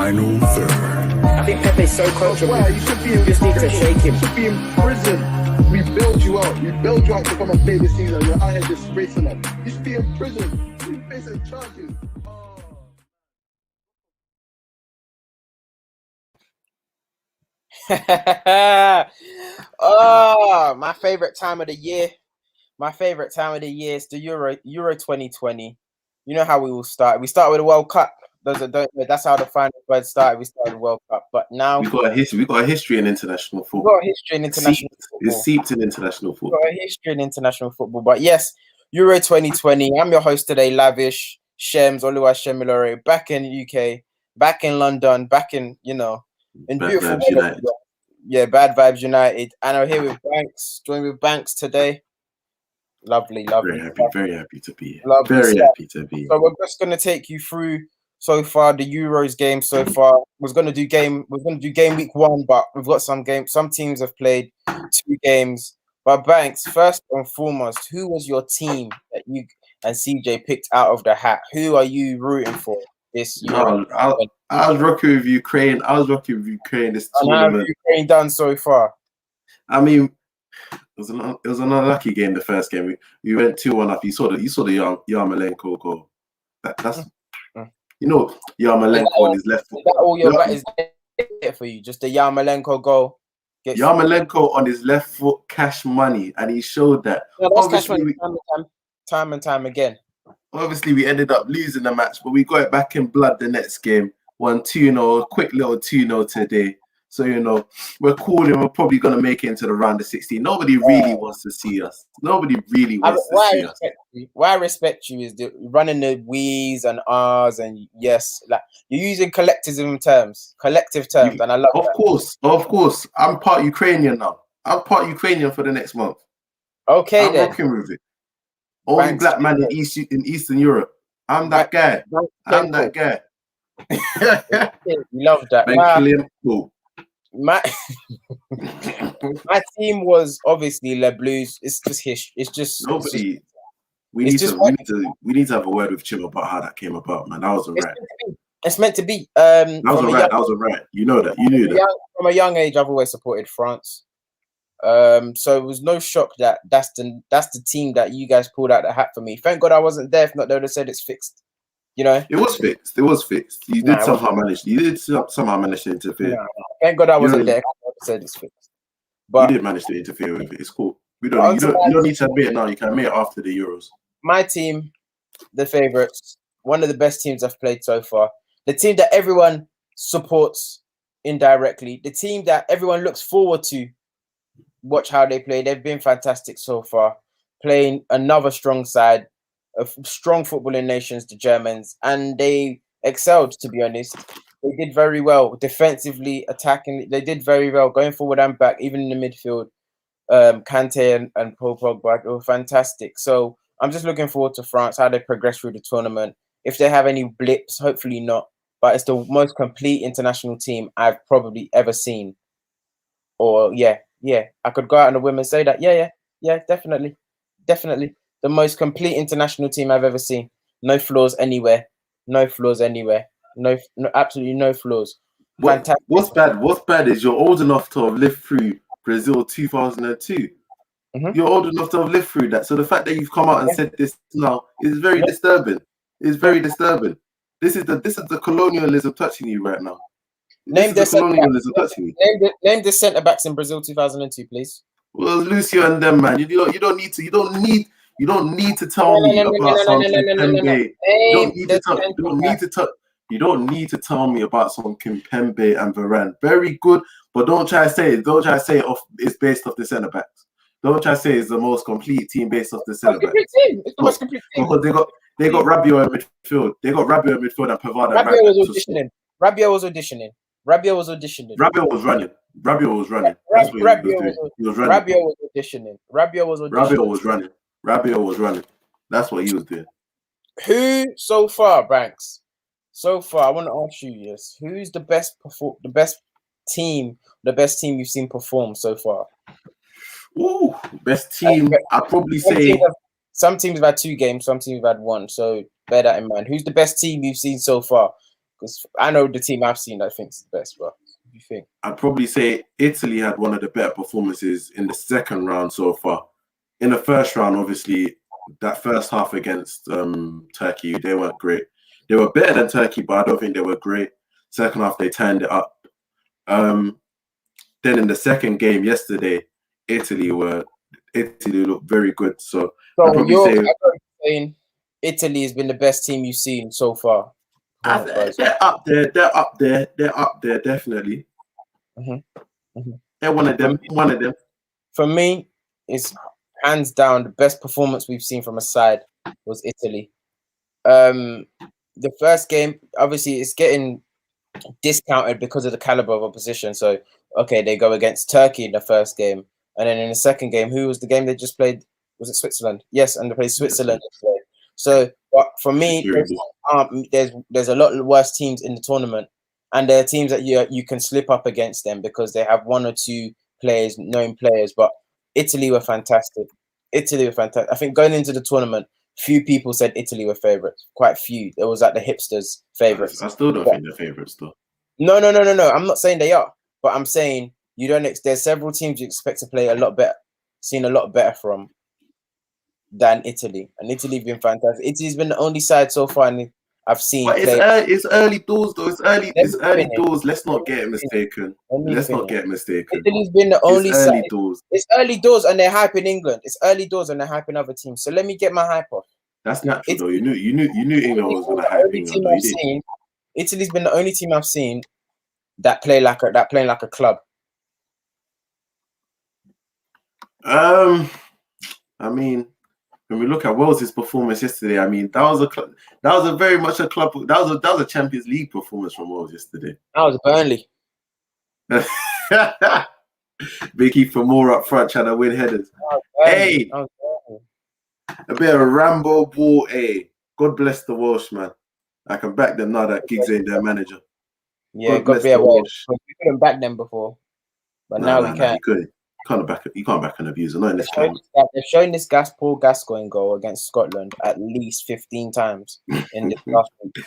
final third. I think Pepe's so coachable. Well, you should be in, You just need to shake him. You should be in prison. We bailed you out. We bailed you out to come and play this season. You're out here disgracing us. You should be in prison. You should be facing charges. Oh, my favorite time of the year. My favorite time of the year is the Euro 2020. You know how we will start. We start with the World Cup. Those that don't know, that's how the final third started. We started the World Cup, but now we got a history. We got a history in international football. We got a history in international football. It's seeped in international football. We got a history in international football. But yes, Euro 2020. I'm your host today, Lavish Shems Oluwashemilore, back in the UK, back in London, back in in Bad beautiful Vibes United. Yeah, Bad Vibes United. And I'm here with Banks, joined with Banks today. Lovely. Very happy to be here. Lovely Very stuff. happy to be here. So we're just gonna take you through so far the Euros game so far. We're gonna do game week 1, but we've got some games. Some teams have played 2 games. But Banks, first and foremost, who was your team that you and CJ picked out of the hat? Who are you rooting for this Euro? I was rocking with Ukraine. This And how have tournament. Ukraine done so far? I mean, it was an unlucky game. The first game, we went 2-1 up. You saw the Yarmolenko goal. That's Yarmolenko on his left foot. Is that all your is it for you? Just the Yarmolenko goal? Yarmolenko on his left foot, cash money, and he showed that. No, that's cash money time and time again. Obviously, we ended up losing the match, but we got it back in blood the next game. 1-2-0, quick little 2-0 today. So, we're cool and we're probably going to make it into the round of 16. Nobody really wants to see us. Nobody really wants to see us. Why I respect you is running the we's and r's and yes. Like you're using collective terms, and I love that. Of course. I'm part Ukrainian now. I'm part Ukrainian for the next month. Okay, I'm then. rocking with it. Only black man in Eastern Europe. I'm that guy. I'm that guy. Love that. My team was obviously Le Blues. It's just history. It's just nobody. We need to have a word with Chim about how that came about, man. That wasn't right. It's meant to be. That wasn't right. You know that. You knew that. From a young age, I've always supported France. So it was no shock that that's the team that you guys pulled out the hat for me. Thank God I wasn't there. If not, they would have said it's fixed. It was fixed. You did somehow manage to interfere. No. Thank God I wasn't there. I said it's fixed. But you did manage to interfere with it. It's cool. You don't need to admit it now. You can admit it after the Euros. My team, the favorites, one of the best teams I've played so far. The team that everyone supports indirectly. The team that everyone looks forward to watch how they play. They've been fantastic so far. Playing another strong side. Of strong footballing nations, the Germans, and they excelled, to be honest. They did very well defensively, attacking. They did very well going forward and back, even in the midfield. Kante and Paul Pogba were fantastic. So I'm just looking forward to France, how they progress through the tournament. If they have any blips, hopefully not. But it's the most complete international team I've probably ever seen. Or yeah, I could go out on a whim and say that. Yeah, definitely. The most complete international team I've ever seen. No flaws anywhere. No, absolutely no flaws. Fantastic. What's bad is you're old enough to have lived through Brazil 2002. Mm-hmm. You're old enough to have lived through that. So the fact that you've come out and said this now is very disturbing. It's very disturbing. This is the colonialism touching you right now. Name the centre backs in Brazil 2002, please. Well, Lucio and them, man. You don't need to tell me about some Kimpembe. You don't need to tell me about some Kimpembe and Varane. Very good, but don't try to say it's based off the centre backs. Don't try to say it's the most complete team based off the centre backs. It's the most complete team. Because they got Rabiot in midfield. They got Rabiot in midfield and Pavard. Rabiot was auditioning. Rabiot was running. That's what he was running. Rabiot was running. That's what he was doing. Who so far, Banks? So far, I want to ask you, yes, who's the best team you've seen perform so far? Ooh, best team. I'd probably say some teams have had 2 games, some teams have had 1. So bear that in mind. Who's the best team you've seen so far? Because I know the team I've seen I think is the best, but what do you think? I'd probably say Italy had one of the better performances in the second round so far. In the first round, obviously, that first half against Turkey, they weren't great. They were better than Turkey, but I don't think they were great. Second half, they turned it up. Then in the second game yesterday, Italy looked very good. So I'd probably say saying Italy has been the best team you've seen so far. they're up there. They're up there. They're up there, definitely. They're one of them. One of them. For me, it's hands down the best performance we've seen from a side was Italy. The first game, obviously, it's getting discounted because of the caliber of opposition. So, okay, they go against Turkey in the first game, and then in the second game, who was the game they just played? Was it Switzerland? Yes, and they played Switzerland. So, but for me, there's a lot worse teams in the tournament, and there are teams that you can slip up against them because they have one or two known players. But Italy were fantastic. I think going into the tournament, few people said Italy were favourites. Quite few. It was like the hipsters' favourites. I still don't think they're favourites, though. No. I'm not saying they are, but I'm saying you don't. There's several teams you expect to play a lot better, seen a lot better from than Italy, and Italy's been fantastic. Italy's been the only side so far I've seen. But it's early doors, though. It's early doors. Let's not get mistaken. Italy's been the only side. Early doors. It's early doors, and they're hyping England. It's early doors, and they're hyping other teams. So let me get my hype off. That's natural, though. You knew England was going to hype England. Italy's been the only team I've seen that playing like a club. I mean, when we look at Wales' performance yesterday, I mean that was very much a club. That was a Champions League performance from Wales yesterday. That was Burnley. Vicky for more up front trying to win headers. Hey, a bit of a Rambo ball. Hey, God bless the Welsh, man. I can back them now that Giggs ain't their manager. Yeah, God bless the Welsh. We couldn't back them before, but now we can. You can't back an abuser, not in this climate. They've shown this Paul Gascoigne goal against Scotland at least 15 times in this last week.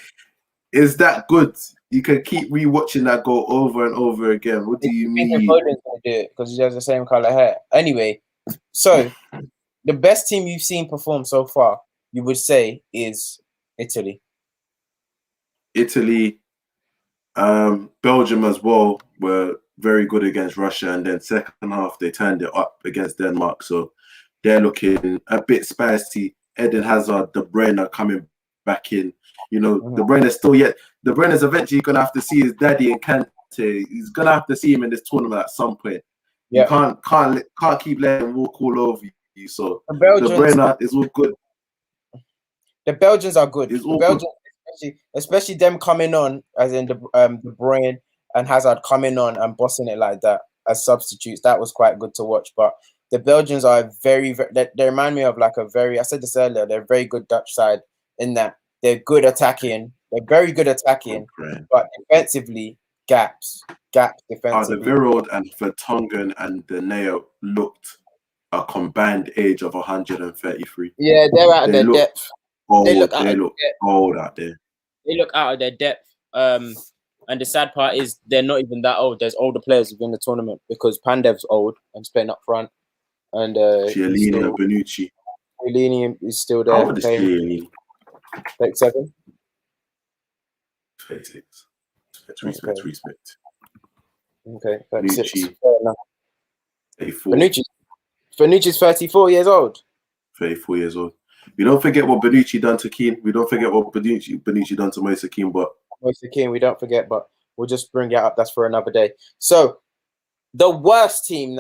Is that good? You can keep rewatching that goal over and over again. What do you mean? Foden's going to do it because he has the same color hair. Anyway, so the best team you've seen perform so far, you would say, is Italy. Italy, Belgium as well were very good against Russia, and then second half they turned it up against Denmark, so they're looking a bit spicy. Eden Hazard, De Bruyne are coming back in. You know, De Bruyne is eventually gonna have to see his daddy in Kante. He's gonna have to see him in this tournament at some point. Yeah. You can't keep letting him walk all over you. So De Bruyne is all good. The Belgians are good. Especially them coming on, as in De Bruyne and Hazard coming on and bossing it like that as substitutes. That was quite good to watch. But the Belgians are very they remind me of like I said this earlier, they're a very good Dutch side in that they're good attacking. They're very good attacking, but defensively, gaps defensively. The Virod and Vertonghen and the Neo looked a combined age of 133. Yeah, they're out of their depth. They look old out there. They look out of their depth. And the sad part is they're not even that old. There's older players within the tournament because Pandev's old and he's playing up front. And Chiellini and Bonucci. Chiellini is still there. How old is Chiellini? 37? 36. Respect. Okay, 36. Bonucci. Fair enough. 34. Bonucci's 34 years old. 34 years old. We don't forget what Bonucci done to Keane. We don't forget what Bonucci done to Moise Keane, but we don't forget, but we'll just bring it up. That's for another day. So, the worst team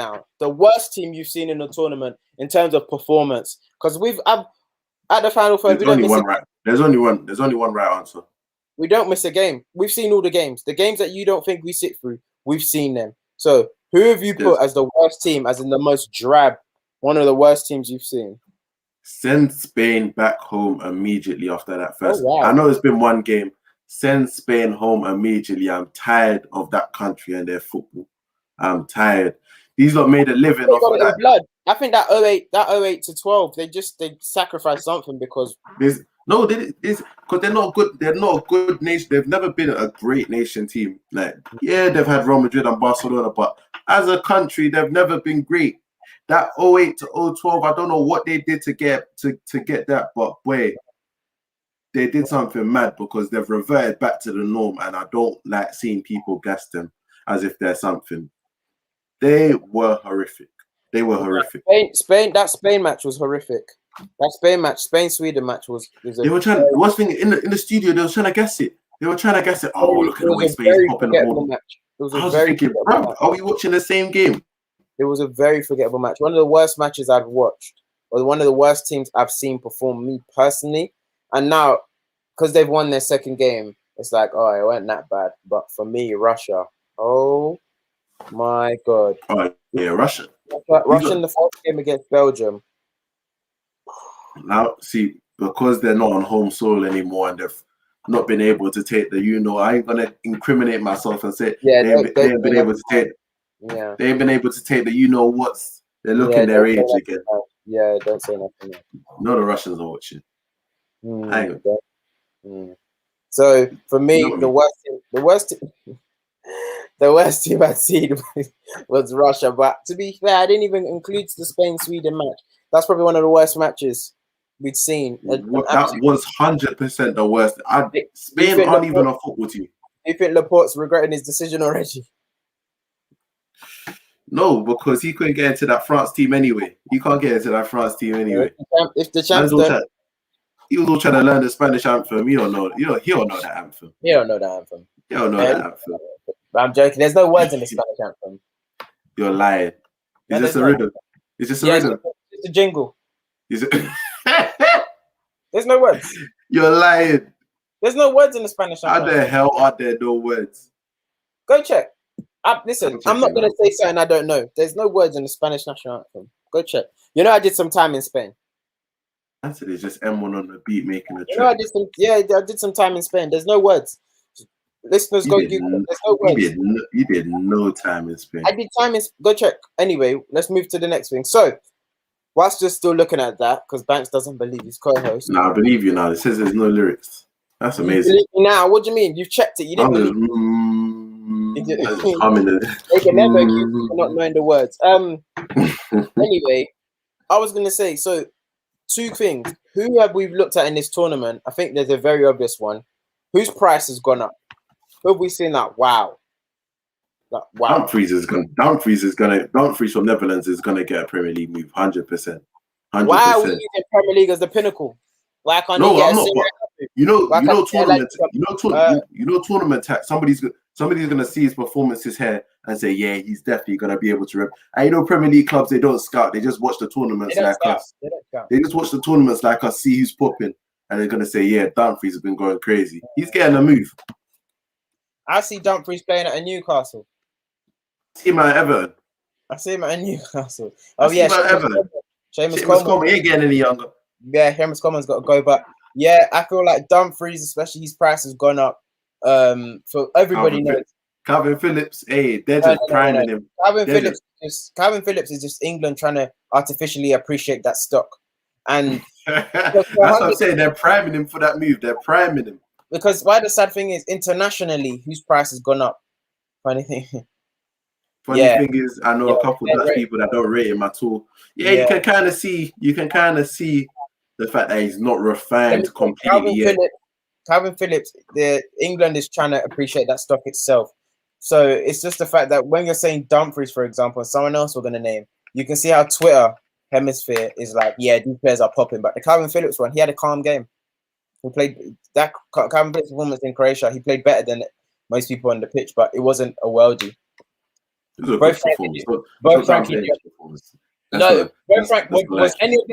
you've seen in the tournament in terms of performance, because at the final third, there's only one right answer. We don't miss a game. We've seen all the games. The games that you don't think we sit through, we've seen them. So, who have you put as the worst team, as in the most drab, one of the worst teams you've seen? Send Spain back home immediately after that first. Oh, wow. I know it's been one game. Send Spain home immediately. I'm tired of that country and their football. I'm tired. These lot made a living off of that. Blood. I think that 08 to 12, they sacrificed something because No, it's because they're not good. They're not a good nation. They've never been a great nation team. Like, yeah, they've had Real Madrid and Barcelona, but as a country, they've never been great. That 08 to 012, I don't know what they did to get that, but boy, they did something mad because they've reverted back to the norm, and I don't like seeing people gas them as if they're something. They were horrific. They were horrific. That Spain match was horrific. That Spain-Sweden match was. They were trying. One thing in the studio, they were trying to guess it. They were trying to guess it. Oh, look at the way Spain's popping the ball. I was thinking, bro, are we watching the same game? It was a very forgettable match. One of the worst matches I've watched, or one of the worst teams I've seen perform, me personally. And now, because they've won their second game, it's like, oh, it wasn't that bad. But for me, Russia, oh my God. Oh, yeah, Russia. Russia in the first game against Belgium. Now, see, because they're not on home soil anymore and they've not been able to take the, I ain't going to incriminate myself and say they ain't been able to take. Yeah. They ain't been able to take the what's. They're looking their age again. Yeah, don't say nothing. No, the Russians are watching. So for me, the worst team I'd seen was Russia. But to be fair, I didn't even include the Spain-Sweden match. That's probably one of the worst matches we'd seen. That was 100% the worst. Spain aren't even a football team. Do you think Laporte's regretting his decision already? No, because he couldn't get into that France team anyway. He can't get into that France team anyway. If the champs he was all trying to learn the Spanish anthem. He don't know that anthem. You don't know that anthem. You don't know that anthem. I'm joking. There's no words in the Spanish anthem. You're lying. It's just a rhythm. It's just a rhythm. It's a jingle. There's no words. You're lying. There's no words in the Spanish anthem. How the hell are there no words? Go check. Listen, I'm not going to say something I don't know. There's no words in the Spanish national anthem. Go check. I did some time in Spain. Answer is just M1 on the beat making a track. I did some time in Spain. There's no words. Listeners, go Google it. There's no words. You did no time in Spain. I did time in. Go check. Anyway, let's move to the next thing. So, whilst you're still looking at that, because Banks doesn't believe his co-host. No, I believe you now. It says there's no lyrics. That's amazing. You believe me now? What do you mean? You've checked it. You didn't believe they can never accuse you for not knowing the words. Anyway, I was going to say, so two things. Who have we looked at in this tournament? I think there's a very obvious one. Whose price has gone up? Who have we seen that? Wow. Dumfries from Netherlands is gonna get a Premier League move, 100%. Why are we using Premier League as the pinnacle? Why can't he get tournament tax. Somebody's gonna see his performances here and say, yeah, he's definitely gonna be able to rep. And Premier League clubs, they don't scout, they just watch the tournaments like us. They just watch the tournaments like us, see who's popping, and they're gonna say, yeah, Dumfries has been going crazy. He's getting a move. I see Dumfries playing at a Newcastle. I see him at Everton. I see him at a Newcastle. Seamus Coleman ain't getting any younger. Yeah, Seamus Coleman's got to go, but yeah, I feel like Dumfries, especially his price has gone up. For everybody knows. Calvin Phillips, they're just priming him. Calvin Phillips is just England trying to artificially appreciate that stock, and that's what I'm saying. They're priming him for that move. They're priming him because why the sad thing is internationally, whose price has gone up. Funny thing is, I know a couple of Dutch people that don't rate him at all. Yeah, you can kind of see the fact that he's not refined completely yet. Calvin Phillips, England is trying to appreciate that stock itself. So it's just the fact that when you're saying Dumfries, for example, and someone else we're going to name, you can see how Twitter hemisphere is like, yeah, these players are popping. But the Calvin Phillips one, he had a calm game. He played that Calvin Phillips performance in Croatia. He played better than most people on the pitch, but it wasn't a worldie. Was any of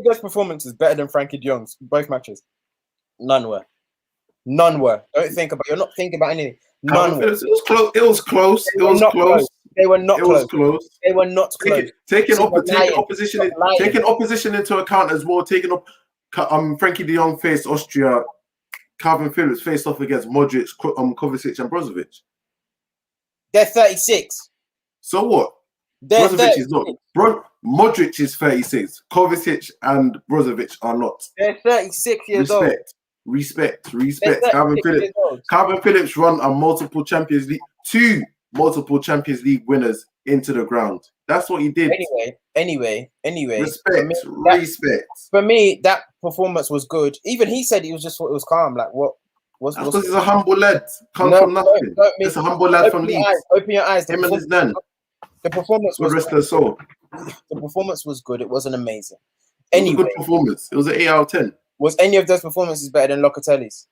those performances better than Frankie de Jong's? Both matches. None were. Don't think about. You're not thinking about anything. None were. It was close. They were not close. Taking opposition into account as well. Taking up Frankie de Jong faced Austria. Calvin Phillips faced off against Modric, Kovacic, and Brozovic. They're 36. So what? Brozovic is not. Modric is 36. Kovacic and Brozovic are not. They're 36 years old. Respect. They're 36 Phillips. years old. Calvin Phillips run a multiple Champions League, 2 multiple Champions League winners into the ground. That's what he did. Anyway. Respect. For me, that performance was good. Even he said it was calm. Like what? That's because he's a humble lad. From nothing. Just a humble lad from Leeds. Open your eyes. Him and his nan. The performance was rest of the soul. The performance was good. It wasn't amazing. It was a good performance. It was an 8 out of 10. Was any of those performances better than Locatelli's?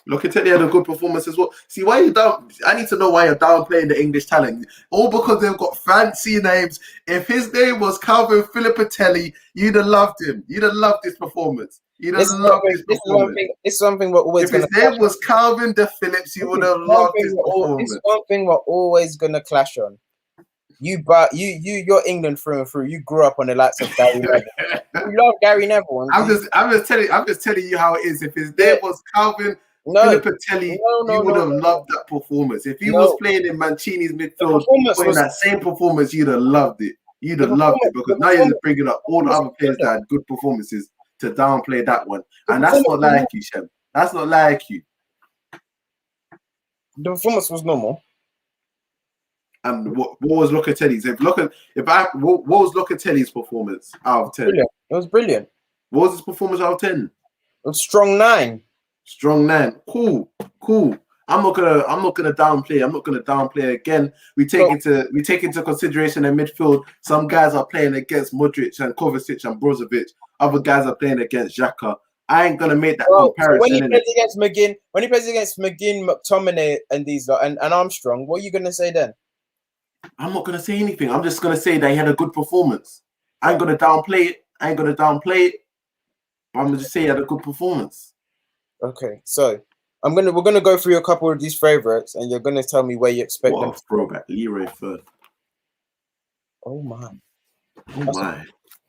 Locatelli had a good performance as well. See, why you down? I need to know why you're downplaying the English talent. All because they've got fancy names. If his name was Calvin Filippatelli, you'd have loved him. You'd have loved this performance. You'd have loved this performance. It's something we're always. If his name was Calvin De Phillips, you would have loved this performance. It's one thing we're always gonna clash on. You're England through and through. You grew up on the likes of Gary Neville. You love Gary Neville. I'm just telling you how it is. If his name was Calvin Filippatelli, you would have loved that performance. If he was playing in Mancini's midfield, playing that same performance, you'd have loved it. You'd have loved it because now you're just bringing up all the other players that had good performances to downplay that one, and that's not like you, Shem. That's not like you. The performance was normal. And what was Locatelli's? What was Locatelli's performance out of 10? Brilliant. It was brilliant. What was his performance out of 10? It was strong 9. Strong 9. Cool. I'm not gonna downplay. I'm not gonna downplay again. We take into consideration in midfield. Some guys are playing against Modric and Kovacic and Brozovic. Other guys are playing against Xhaka. I ain't gonna make that comparison. So when he plays against McGinn, McTominay, and these lot, and Armstrong, what are you gonna say then? I'm not gonna say anything. I'm just gonna say that he had a good performance. I ain't gonna downplay it. But I'm gonna just say he had a good performance. Okay, so we're gonna go through a couple of these favorites, and you're gonna tell me where you expect them. Throwback, Leroy Firth. Oh my.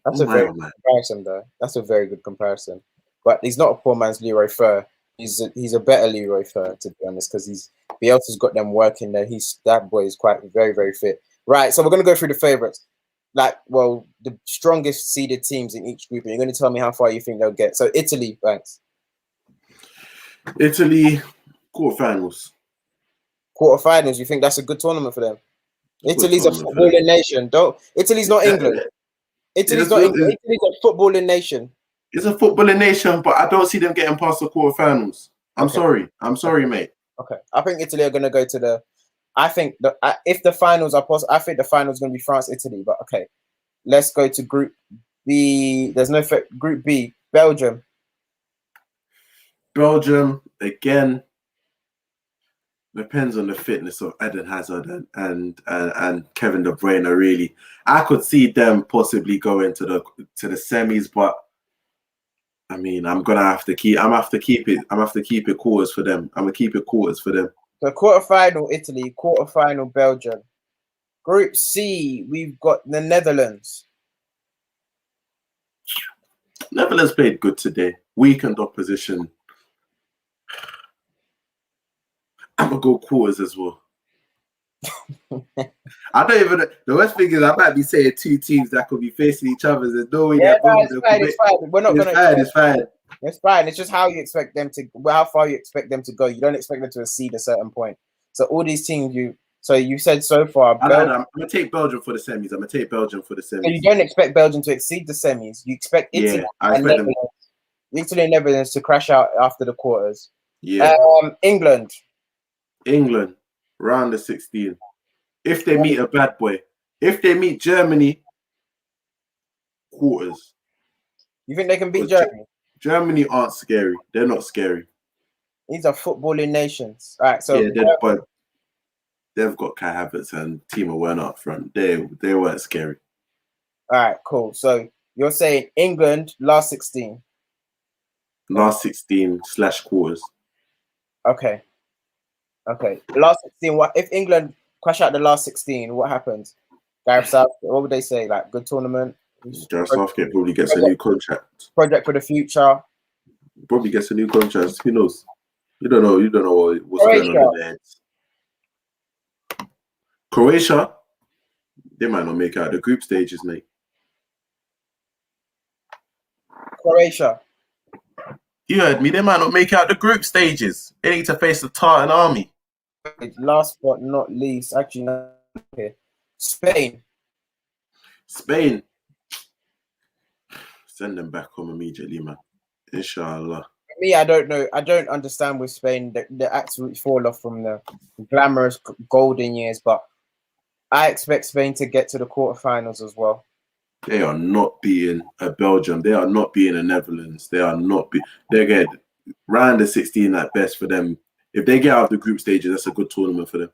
That's a very good comparison, though. That's a very good comparison. But he's not a poor man's Leroy Fer. He's a better Leroy Fer, to be honest, because Bielsa's got them working there. That boy is quite very, very fit. Right, so we're gonna go through the favorites. The strongest seeded teams in each group, and you're gonna tell me how far you think they'll get. So Italy, thanks. Italy, quarterfinals. Quarterfinals, you think that's a good tournament for them? Italy's a footballing nation. Italy's not England. Italy's not England. Italy's a footballing nation. It's a footballing nation, but I don't see them getting past the quarterfinals. I'm sorry, mate. Okay, I think Italy are going to go to the. I think if the finals are possible, I think the finals is going to be France, Italy. But okay, let's go to Group B. There's no Group B. Belgium. Belgium again. Depends on the fitness of Eden Hazard and Kevin De Bruyne. Really, I could see them possibly going to the semis, but I mean, I'm gonna have to keep it quarters for them. I'm gonna keep it quarters for them. So quarterfinal Italy, quarterfinal Belgium. Group C, we've got the Netherlands. Netherlands played good today. Weakened opposition. I'm gonna go quarters as well. I don't even. The worst thing is, I might be saying 2 teams that could be facing each other. There's no way. It's fine. We're not gonna. It's fine. It's fine. It's just how you expect them to. How far you expect them to go. You don't expect them to exceed a certain point. So all these teams, you said so far. I'm gonna take Belgium for the semis. So you don't expect Belgium to exceed the semis. You expect Italy and Netherlands to crash out after the quarters. Yeah. England, round of 16. If they meet a bad boy, if they meet Germany, quarters. You think they can beat Germany? Germany aren't scary. They're not scary. These are footballing nations. All right, so but they've got Kai Havertz and Timo Werner up front. They weren't scary. All right, cool. So you're saying England last 16. Last 16 / quarters. Okay. Last 16. What if England crash out the last 16? What happens? Gareth Southgate, what would they say? Like good tournament? Gareth Southgate probably gets a new contract. Project for the future. Probably gets a new contract. Who knows? You don't know what's going on in their heads. Croatia, they might not make out the group stages, mate. Croatia. You heard me. They might not make out the group stages. They need to face the Tartan army. Last but not least, actually, no, okay. Spain. Spain. Send them back home immediately, man. Inshallah. Me, I don't know. I don't understand with Spain the absolute fall off from the glamorous golden years, but I expect Spain to get to the quarterfinals as well. They are not beating a Belgium. They are not beating the Netherlands. They are not be. They get round the 16 at best for them. If they get out of the group stages, that's a good tournament for them.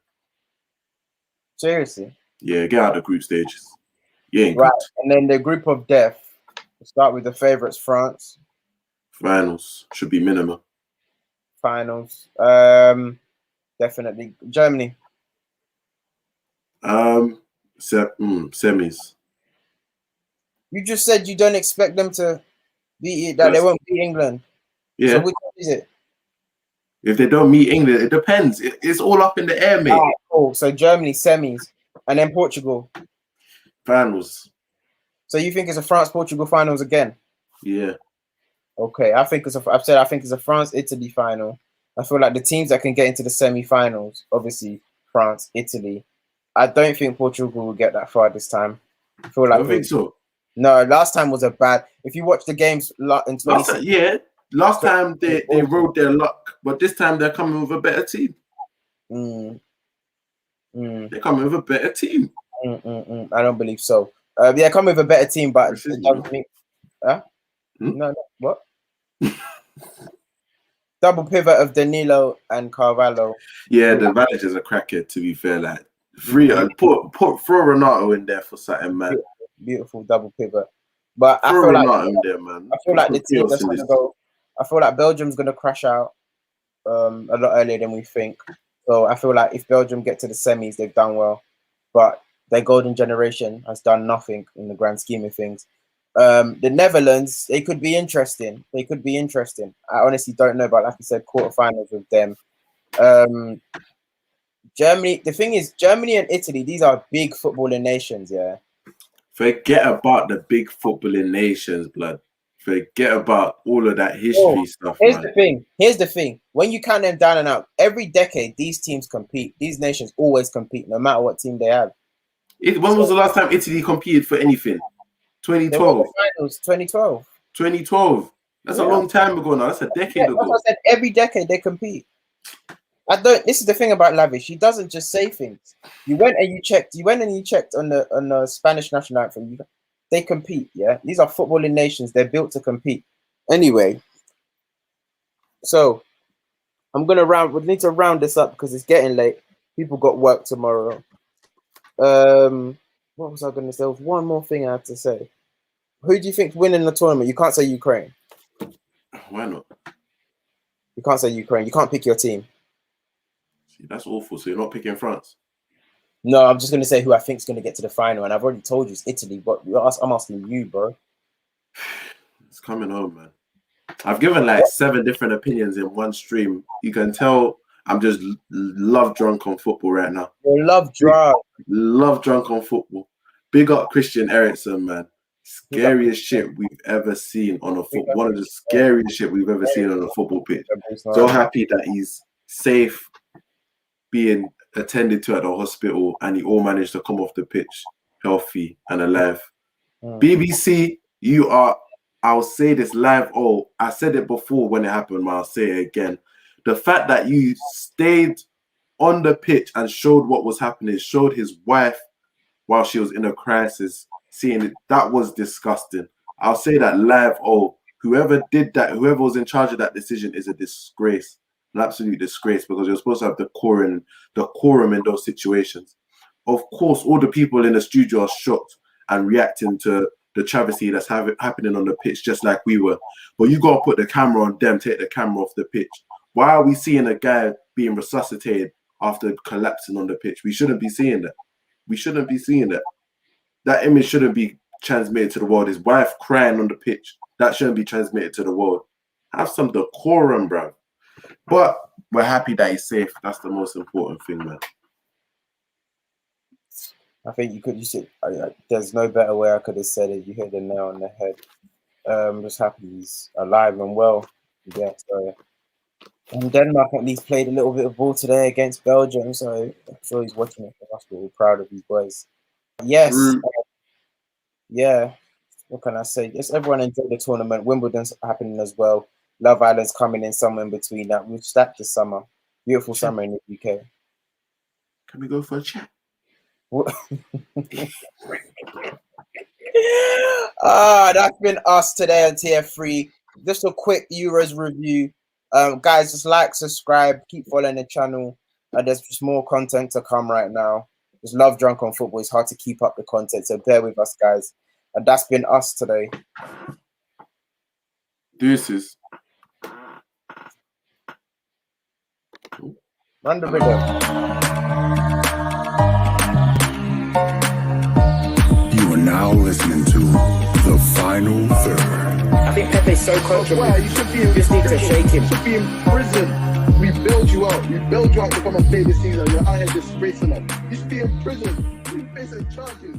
Seriously. Yeah, get out of the group stages. Yeah, Right. good. And then the group of death. We'll start with the favorites, France. Finals should be minimum. Finals. Definitely. Germany. Semis. You just said you don't expect them to beat that. They won't beat England. Yeah. So which one is it? If they don't meet England, it depends. It's all up in the air, mate. Right, cool. So Germany semis, and then Portugal. Finals. So you think it's a France-Portugal finals again? Yeah. Okay, I think it's a France-Italy final. I feel like the teams that can get into the semi-finals, obviously France, Italy. I don't think Portugal will get that far this time. I feel like I think so. No, last time was a bad. If you watch the games in 2016, last time they rode their luck, but this time they're coming with a better team. They're coming with a better team. I don't believe so. Yeah, come with a better team, but it doesn't mean. No, what? Double pivot of Danilo and Carvalho. Yeah, the manager's a cracker. To be fair, like throw Renato in there for something, man. Beautiful double pivot, but I feel like the team that's gonna go. I feel like Belgium's gonna crash out a lot earlier than we think. So I feel like if Belgium get to the semis, they've done well, but their golden generation has done nothing in the grand scheme of things. The Netherlands, they could be interesting. I honestly don't know, but like I said, quarterfinals with them. Germany. The thing is, Germany and Italy. These are big footballing nations. Yeah. Forget about the big footballing nations, blood. Forget about all of that history stuff. Here's the thing. When you count them down and out, every decade these teams compete. These nations always compete, no matter what team they have. When was the last time Italy competed for anything? 2012. Finals, 2012. 2012. That's a long time ago now. That's a decade ago. I said every decade they compete. This is the thing about Lavish. He doesn't just say things. You went and you checked on the Spanish national anthem. They compete. Yeah, these are footballing nations. They're built to compete. Anyway, so we need to round this up because it's getting late. People got work tomorrow. What was I going to say? There was one more thing I had to say. Who do you think's winning the tournament? You can't say Ukraine. Why not? You can't say Ukraine. You can't pick your team. See, that's awful. So you're not picking France? No, I'm just going to say who I think is going to get to the final, and I've already told you it's Italy. But I'm asking you, bro. It's coming home, man. I've given like 7 different opinions in one stream. You can tell I'm just love drunk on football right now. You're love drunk. Love drunk on football. Big up Christian Eriksen, man. Scariest shit we've ever seen on a football. One of the scariest shit we've ever seen on a football pitch. So happy that he's safe, being attended to at the hospital, and he all managed to come off the pitch healthy and alive. BBC, I'll say this live. Oh, I said it before when it happened, but I'll say it again. The fact that you stayed on the pitch and showed what was happening, showed his wife while she was in a crisis, seeing it, that was disgusting. I'll say that live. Oh, whoever did that, whoever was in charge of that decision is a disgrace, an absolute disgrace, because you're supposed to have the quorum in those situations. Of course, all the people in the studio are shocked and reacting to the travesty that's happening on the pitch, just like we were. But you got to put the camera on them, take the camera off the pitch. Why are we seeing a guy being resuscitated after collapsing on the pitch? We shouldn't be seeing that. We shouldn't be seeing that. That image shouldn't be transmitted to the world. His wife crying on the pitch. That shouldn't be transmitted to the world. Have some decorum, bro. But we're happy that he's safe. That's the most important thing, man. I think you said there's no better way I could have said it. You hit the nail on the head. Just happy he's alive and well. Yeah, so. And Denmark at least played a little bit of ball today against Belgium, so I'm sure he's watching it for us. We're all proud of these boys. Yes, yeah. What can I say? Just everyone enjoyed the tournament. Wimbledon's happening as well. Love Island's coming in somewhere in between that. We've stacked this summer. Beautiful summer in the UK. Can we go for a chat? That's been us today on TF3. Just a quick Euros review. Guys, just like, subscribe, keep following the channel. There's just more content to come right now. Just love Drunk on Football. It's hard to keep up the content, so bear with us, guys. And that's been us today. Deuces. Run the video. You are now listening to The Final Third. I think Pepe's so coachable. Wow, you should be in Just need to prison. shake him. You should be in prison. We bailed you out. We bailed you out to come and play this season. You're out here disgracing us. You should be in prison. You face charges.